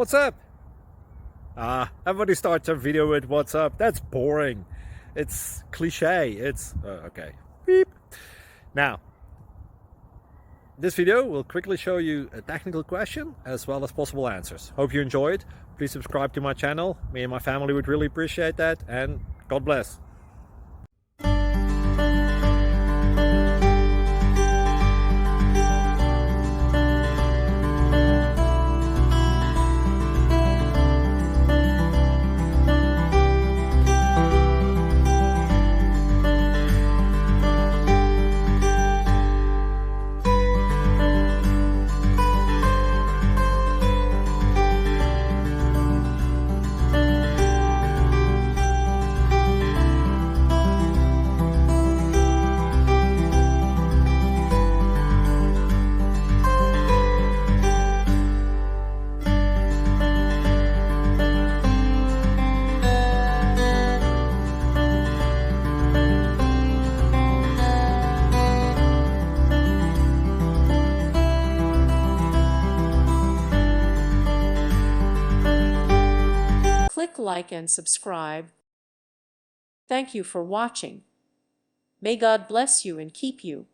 what's up? Everybody starts a video with what's up. That's boring. It's cliche. It's okay. Beep. Now, this video will quickly show you a technical question as well as possible answers. Hope you enjoyed. Please subscribe to my channel. Me and my family would really appreciate that, and God bless. Click like and subscribe. Thank you for watching. May God bless you and keep you.